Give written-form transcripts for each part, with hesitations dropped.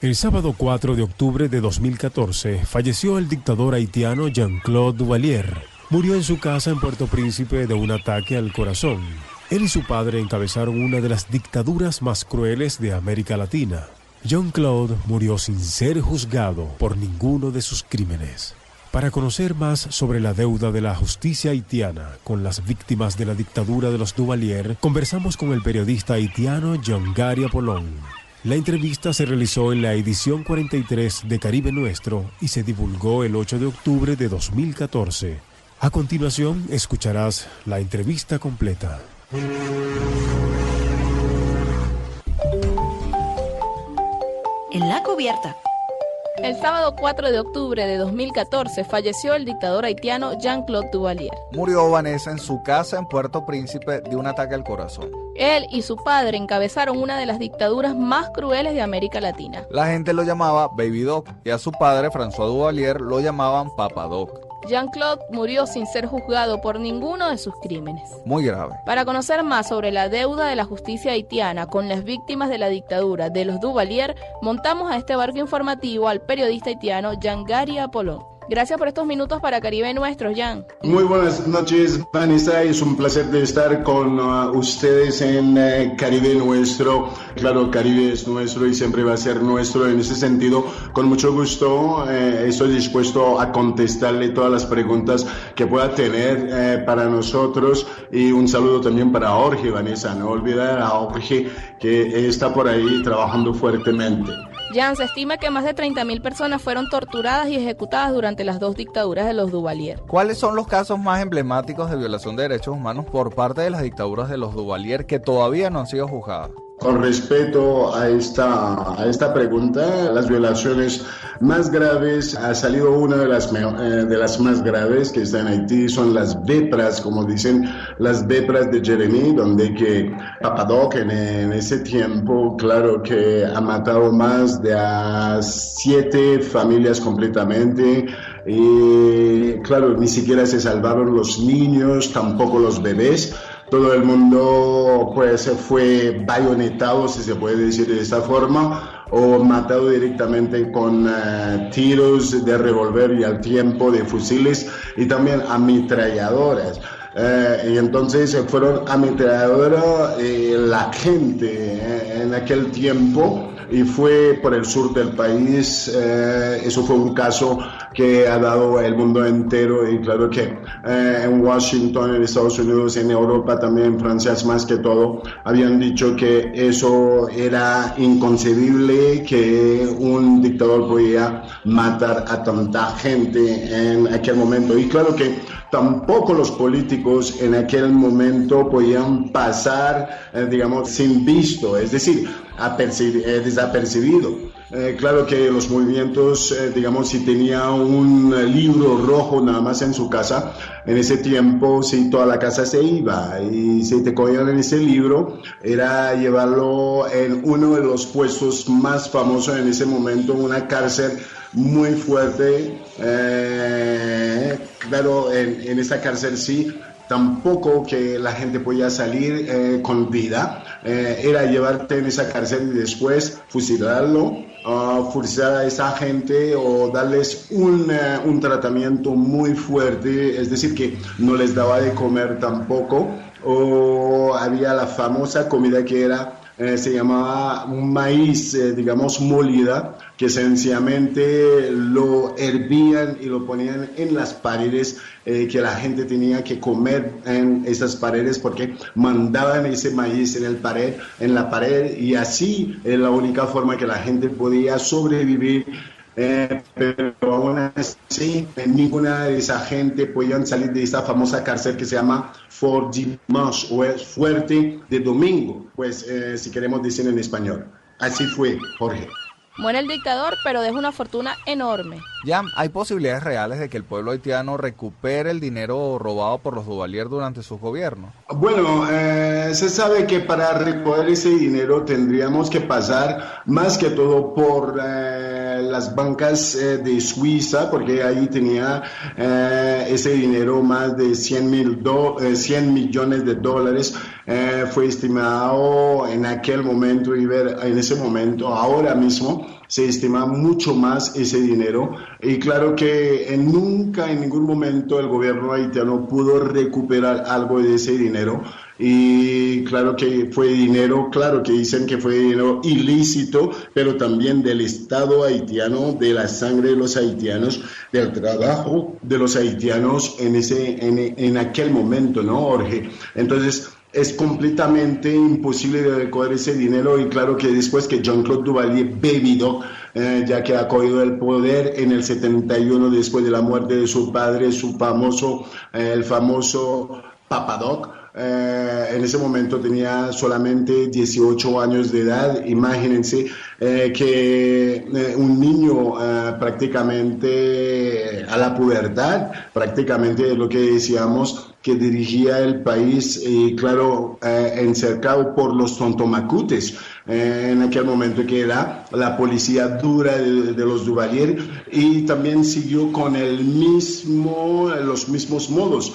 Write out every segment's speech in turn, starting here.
El sábado 4 de octubre de 2014 falleció el dictador haitiano Jean-Claude Duvalier. Murió en su casa en Puerto Príncipe de un ataque al corazón. Él y su padre encabezaron una de las dictaduras más crueles de América Latina. Jean-Claude murió sin ser juzgado por ninguno de sus crímenes. Para conocer más sobre la deuda de la justicia haitiana con las víctimas de la dictadura de los Duvalier, conversamos con el periodista haitiano Jean-Gary Apollon. La entrevista se realizó en la edición 43 de Caribe Nuestro y se divulgó el 8 de octubre de 2014. A continuación, escucharás la entrevista completa. En la cubierta. El sábado 4 de octubre de 2014 falleció el dictador haitiano Jean-Claude Duvalier. Murió Vanessa en su casa en Puerto Príncipe de un ataque al corazón. Él y su padre encabezaron una de las dictaduras más crueles de América Latina. La gente lo llamaba Baby Doc y a su padre, François Duvalier, lo llamaban Papa Doc. Jean-Claude murió sin ser juzgado por ninguno de sus crímenes. Muy grave. Para conocer más sobre la deuda de la justicia haitiana con las víctimas de la dictadura de los Duvalier, montamos a este barco informativo al periodista haitiano Jean-Gary Apollon. Gracias por estos minutos para Caribe Nuestro, Jean. Muy buenas noches, Vanessa. Es un placer de estar con ustedes en Caribe Nuestro. Claro, Caribe es nuestro y siempre va a ser nuestro. En ese sentido, con mucho gusto, estoy dispuesto a contestarle todas las preguntas que pueda tener para nosotros. Y un saludo también para Jorge, Vanessa. No olvidar a Jorge, que está por ahí trabajando fuertemente. Jean, se estima que más de 30.000 personas fueron torturadas y ejecutadas durante las dos dictaduras de los Duvalier. ¿Cuáles son los casos más emblemáticos de violación de derechos humanos por parte de las dictaduras de los Duvalier que todavía no han sido juzgadas? Con respecto a esta pregunta, las violaciones más graves, ha salido una de las más graves que está en Haití, son las vepras, como dicen, las vepras de Jeremy, donde que Papa Doc en ese tiempo, claro que ha matado más de 7 familias completamente. Y claro, ni siquiera se salvaron los niños, tampoco los bebés. Todo el mundo pues fue bayonetado, si se puede decir de esta forma, o matado directamente con tiros de revólver y al tiempo de fusiles y también ametralladoras. Y entonces fueron ametralladoras la gente en aquel tiempo. Y fue por el sur del país. Eso fue un caso que ha dado el mundo entero, y claro que en Washington, en Estados Unidos, en Europa, también en Francia más que todo, habían dicho que eso era inconcebible, que un dictador podía matar a tanta gente en aquel momento. Y claro que tampoco los políticos en aquel momento podían pasar, digamos, sin visto, es decir, desapercibido. Claro que los movimientos, digamos, si tenía un libro rojo nada más en su casa, en ese tiempo, si toda la casa se iba, y si te cogían en ese libro, era llevarlo en uno de los puestos más famosos en ese momento, una cárcel muy fuerte, pero en esa cárcel sí, tampoco que la gente podía salir con vida, era llevarte en esa cárcel y después fusilarlo, fusilar a esa gente o darles un tratamiento muy fuerte, es decir, que no les daba de comer tampoco, o había la famosa comida que era se llamaba maíz, digamos, molida, que sencillamente lo hervían y lo ponían en las paredes, que la gente tenía que comer en esas paredes porque mandaban ese maíz en la pared, y así es la única forma que la gente podía sobrevivir. Pero aún así, ninguna de esa gente podían salir de esa famosa cárcel que se llama Fort Dimanche, o es Fuerte de Domingo, pues si queremos decir en español. Así fue, Jorge. Muere el dictador, pero deja una fortuna enorme. Ya, ¿hay posibilidades reales de que el pueblo haitiano recupere el dinero robado por los Duvalier durante su gobierno? Bueno, se sabe que para recoger ese dinero tendríamos que pasar más que todo por las bancas de Suiza, porque ahí tenía ese dinero más de 100 millones de dólares. Fue estimado en aquel momento, y ver en ese momento, ahora mismo, se estima mucho más ese dinero, y claro que nunca en ningún momento el gobierno haitiano pudo recuperar algo de ese dinero. Y claro que fue dinero, claro que dicen que fue dinero ilícito, pero también del Estado haitiano, de la sangre de los haitianos, del trabajo de los haitianos en aquel momento, ¿no, Jorge? Entonces, es completamente imposible de recoger ese dinero, y claro que después que Jean-Claude Duvalier, Baby Doc, ya que ha cogido el poder en el 71 después de la muerte de su padre, el famoso Papa Doc, en ese momento tenía solamente 18 años de edad. Imagínense que un niño prácticamente a la pubertad, prácticamente es lo que decíamos, que dirigía el país, y claro, encercado por los tontomacutes, en aquel momento, que era la policía dura de los Duvalier, y también siguió con los mismos modos.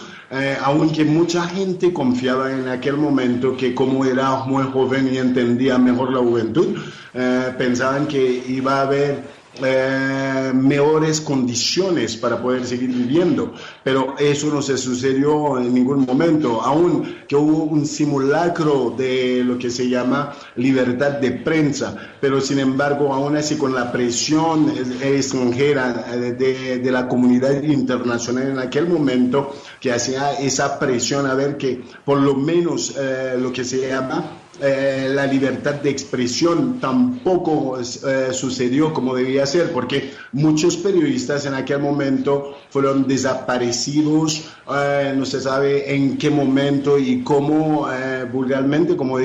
Aunque mucha gente confiaba en aquel momento que, como era muy joven y entendía mejor la juventud, pensaban que iba a haber mejores condiciones para poder seguir viviendo, pero eso no se sucedió en ningún momento, aun que hubo un simulacro de lo que se llama libertad de prensa, pero sin embargo, aún así, con la presión extranjera de la comunidad internacional en aquel momento, que hacía esa presión a ver que por lo menos lo que se llama la libertad de expresión tampoco sucedió como debía ser, porque muchos periodistas en aquel momento fueron desaparecidos, no se sabe en qué momento y cómo, vulgarmente, como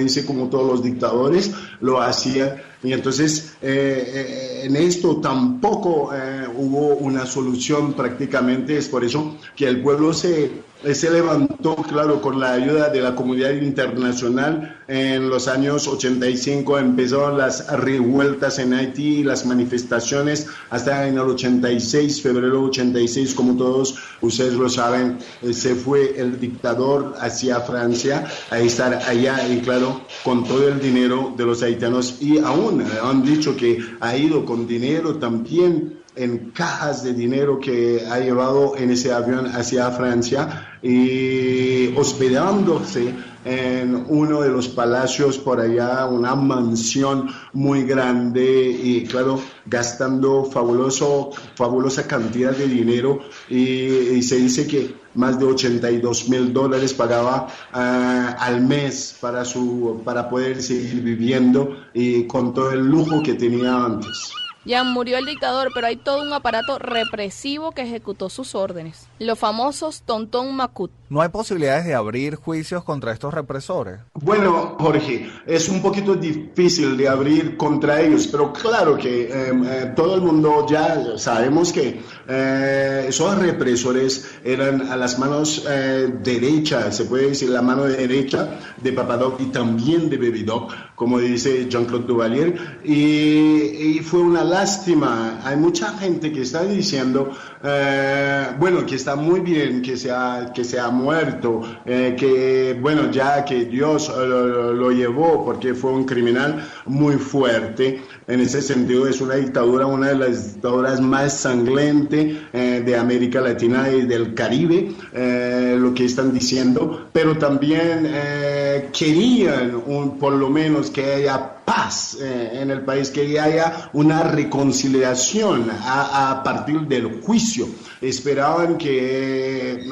todos los dictadores lo hacían. Y entonces en esto tampoco hubo una solución prácticamente. Es por eso que el pueblo se levantó, claro, con la ayuda de la comunidad internacional. En los años 85 empezaron las revueltas en Haití, las manifestaciones, hasta en el 86, febrero 86, como todos ustedes lo saben, se fue el dictador hacia Francia a estar allá, y claro, con todo el dinero de los haitianos, y aún han dicho que ha ido con dinero también en cajas de dinero que ha llevado en ese avión hacia Francia, y hospedándose en uno de los palacios por allá, una mansión muy grande, y claro, gastando fabulosa cantidad de dinero, y se dice que más de $82,000 pagaba al mes para poder seguir viviendo, y con todo el lujo que tenía antes. Ya murió el dictador, pero hay todo un aparato represivo que ejecutó sus órdenes. Los famosos Tonton Macut. ¿No hay posibilidades de abrir juicios contra estos represores? Bueno, Jorge, es un poquito difícil de abrir contra ellos, pero claro que todo el mundo ya sabemos que esos represores eran a las manos derechas, se puede decir la mano derecha de Papa Doc y también de Baby Doc, como dice Jean-Claude Duvalier, y fue una lástima. Hay mucha gente que está diciendo, bueno, que está muy bien que se ha muerto, que bueno, ya que Dios lo llevó, porque fue un criminal muy fuerte. En ese sentido es una dictadura, una de las dictaduras más sangrientas de América Latina y del Caribe, lo que están diciendo, pero también querían por lo menos que haya paz en el país, que haya una reconciliación a partir del juicio. Esperaban que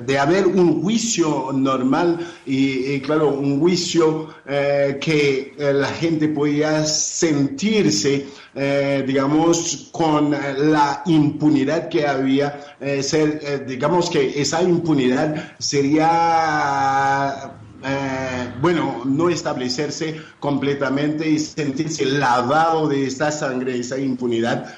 de haber un juicio normal y claro, un juicio que la gente podía sentirse, digamos, con la impunidad que había, digamos que esa impunidad sería... bueno, no establecerse completamente y sentirse lavado de esta sangre, esa impunidad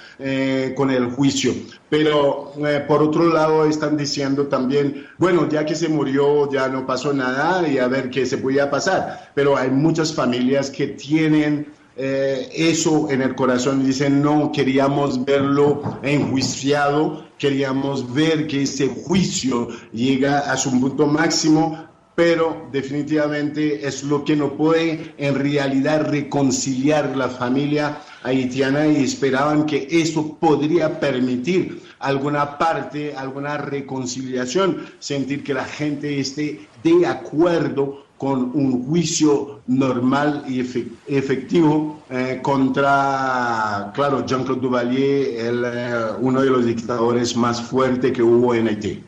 con el juicio. Pero por otro lado están diciendo también, bueno, ya que se murió ya no pasó nada y a ver qué se podía pasar. Pero hay muchas familias que tienen eso en el corazón, dicen, no, queríamos verlo enjuiciado, queríamos ver que ese juicio llega a su punto máximo, pero definitivamente es lo que no puede en realidad reconciliar la familia haitiana y esperaban que eso podría permitir alguna parte, alguna reconciliación, sentir que la gente esté de acuerdo con un juicio normal y efectivo contra, claro, Jean-Claude Duvalier, uno de los dictadores más fuertes que hubo en Haití.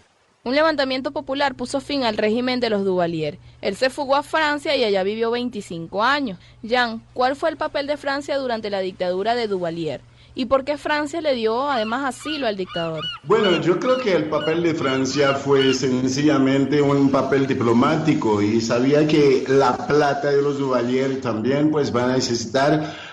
Un levantamiento popular puso fin al régimen de los Duvalier. Él se fugó a Francia y allá vivió 25 años. Jean, ¿cuál fue el papel de Francia durante la dictadura de Duvalier? ¿Y por qué Francia le dio además asilo al dictador? Bueno, yo creo que el papel de Francia fue sencillamente un papel diplomático y sabía que la plata de los Duvalier también pues van a necesitar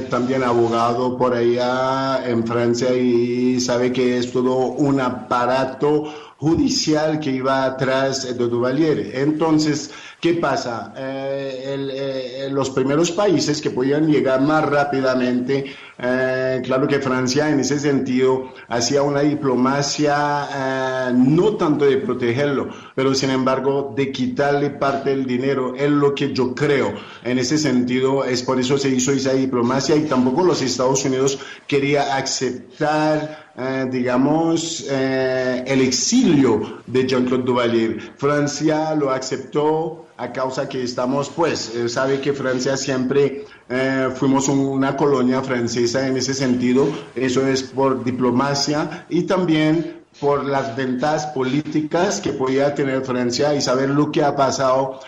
también abogado por allá en Francia y sabe que es todo un aparato judicial que iba atrás de Duvalier. Entonces, ¿qué pasa? Los primeros países que podían llegar más rápidamente, claro que Francia en ese sentido hacía una diplomacia no tanto de protegerlo, pero sin embargo de quitarle parte del dinero, es lo que yo creo. En ese sentido, es por eso se hizo esa diplomacia y tampoco los Estados Unidos quería aceptar el exilio de Jean-Claude Duvalier. Francia lo aceptó a causa que estamos, sabe que Francia siempre fuimos una colonia francesa en ese sentido, eso es por diplomacia y también por las ventajas políticas que podía tener Francia y saber lo que ha pasado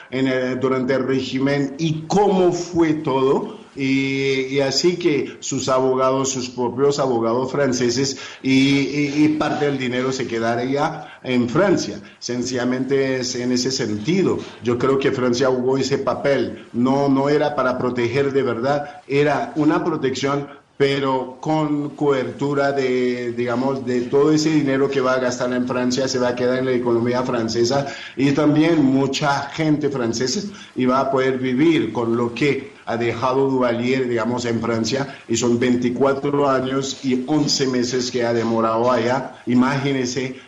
durante el régimen y cómo fue todo. Y así que sus propios abogados franceses y parte del dinero se quedaría en Francia. Sencillamente es en ese sentido. Yo creo que Francia jugó ese papel. No era para proteger de verdad, era una protección, pero con cobertura de todo ese dinero que va a gastar en Francia se va a quedar en la economía francesa y también mucha gente francesa iba a poder vivir con lo que ha dejado Duvalier, en Francia, y son 24 años y 11 meses que ha demorado allá. Imagínense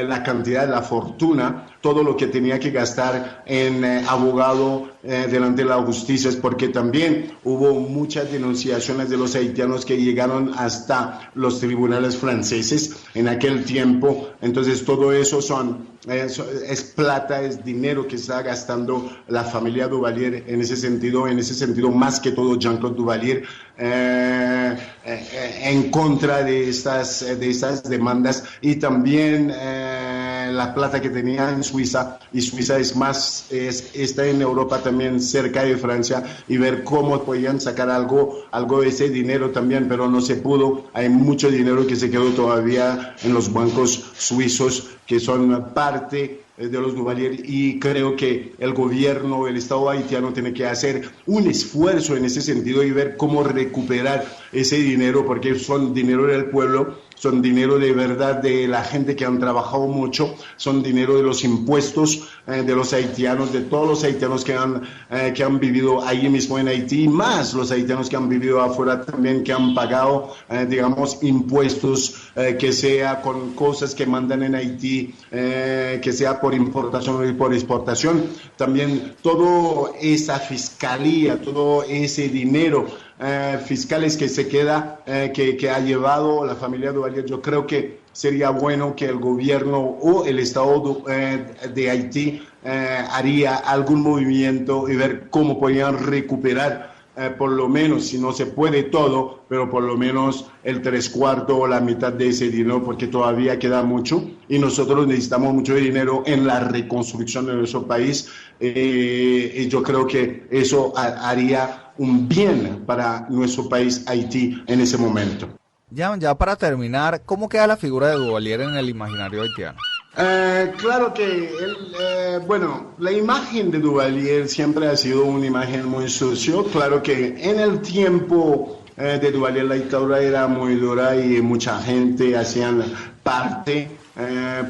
la cantidad, la fortuna, todo lo que tenía que gastar en abogado delante de la justicia, es porque también hubo muchas denunciaciones de los haitianos que llegaron hasta los tribunales franceses en aquel tiempo. Entonces todo eso es plata, es dinero que está gastando la familia Duvalier en ese sentido más que todo Jean-Claude Duvalier en contra de estas demandas y también la plata que tenía en Suiza, y Suiza está en Europa también cerca de Francia, y ver cómo podían sacar algo de ese dinero también, pero no se pudo. Hay mucho dinero que se quedó todavía en los bancos suizos que son parte de los Duvalier, y creo que el gobierno, el Estado haitiano tiene que hacer un esfuerzo en ese sentido y ver cómo recuperar ese dinero, porque son dinero del pueblo, son dinero de verdad de la gente que han trabajado mucho, son dinero de los impuestos de los haitianos, de todos los haitianos que han vivido ahí mismo en Haití, más los haitianos que han vivido afuera también, que han pagado, impuestos, que sea con cosas que mandan en Haití, que sea por importación y por exportación. También toda esa fiscalía, todo ese dinero fiscales que se queda, que ha llevado la familia Duvalier, yo creo que sería bueno que el gobierno o el Estado de Haití haría algún movimiento y ver cómo podían recuperar por lo menos, si no se puede todo, pero por lo menos el 3/4 o la mitad de ese dinero, porque todavía queda mucho y nosotros necesitamos mucho dinero en la reconstrucción de nuestro país, y yo creo que eso haría un bien para nuestro país Haití en ese momento. Ya para terminar, ¿cómo queda la figura de Duvalier en el imaginario haitiano? Claro que la imagen de Duvalier siempre ha sido una imagen muy sucia. Claro que en el tiempo de Duvalier la dictadura era muy dura y mucha gente hacían parte,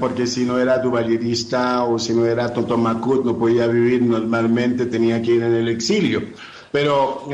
porque si no era duvalierista o si no era Tonton Macoute no podía vivir normalmente, tenía que ir en el exilio. Pero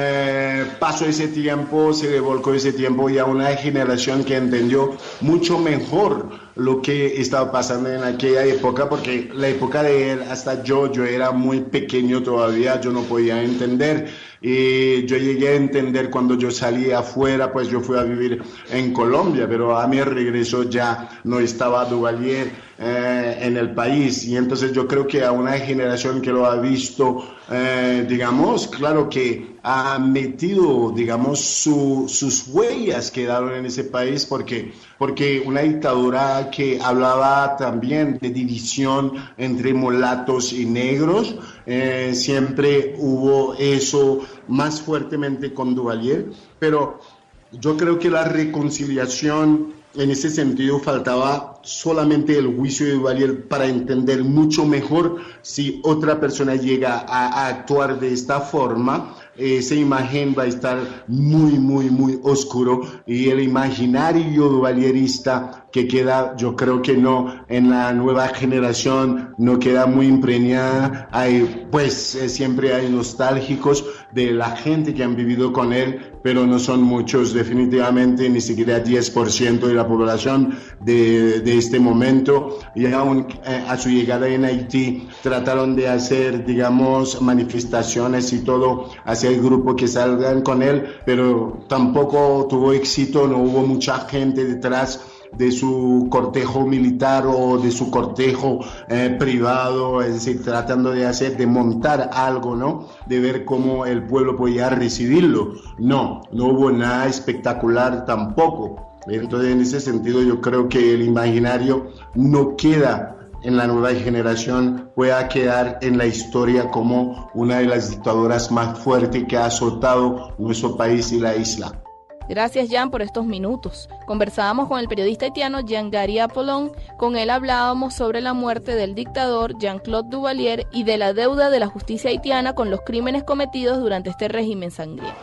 pasó ese tiempo, se revolcó ese tiempo y a una generación que entendió mucho mejor lo que estaba pasando en aquella época, porque la época de él, hasta yo era muy pequeño todavía, yo no podía entender. Y yo llegué a entender cuando yo salí afuera, pues yo fui a vivir en Colombia, pero a mi regreso ya no estaba Duvalier en el país. Y entonces yo creo que a una generación que lo ha visto, digamos, claro que ha metido, digamos, sus huellas quedaron en ese país, porque una dictadura que hablaba también de división entre mulatos y negros, siempre hubo eso más fuertemente con Duvalier, pero yo creo que la reconciliación en ese sentido faltaba solamente el juicio de Duvalier para entender mucho mejor si otra persona llega a actuar de esta forma. Esa imagen va a estar muy, muy, muy oscuro, y el imaginario duvalierista que queda, yo creo que no, en la nueva generación no queda muy impregnada. Siempre hay nostálgicos de la gente que han vivido con él, pero no son muchos, definitivamente, ni siquiera 10% de la población de este momento. Y aún a su llegada en Haití trataron de hacer, digamos, manifestaciones y todo hacia el grupo que salgan con él, pero tampoco tuvo éxito, no hubo mucha gente detrás de su cortejo militar o de su cortejo privado, es decir, tratando de montar algo, ¿no? De ver cómo el pueblo podía recibirlo. No hubo nada espectacular tampoco. Entonces, en ese sentido, yo creo que el imaginario no queda en la nueva generación, pueda quedar en la historia como una de las dictaduras más fuertes que ha azotado nuestro país y la isla. Gracias, Jan, por estos minutos. Conversábamos con el periodista haitiano Jean-Gary Apollon. Con él hablábamos sobre la muerte del dictador Jean-Claude Duvalier y de la deuda de la justicia haitiana con los crímenes cometidos durante este régimen sangriento.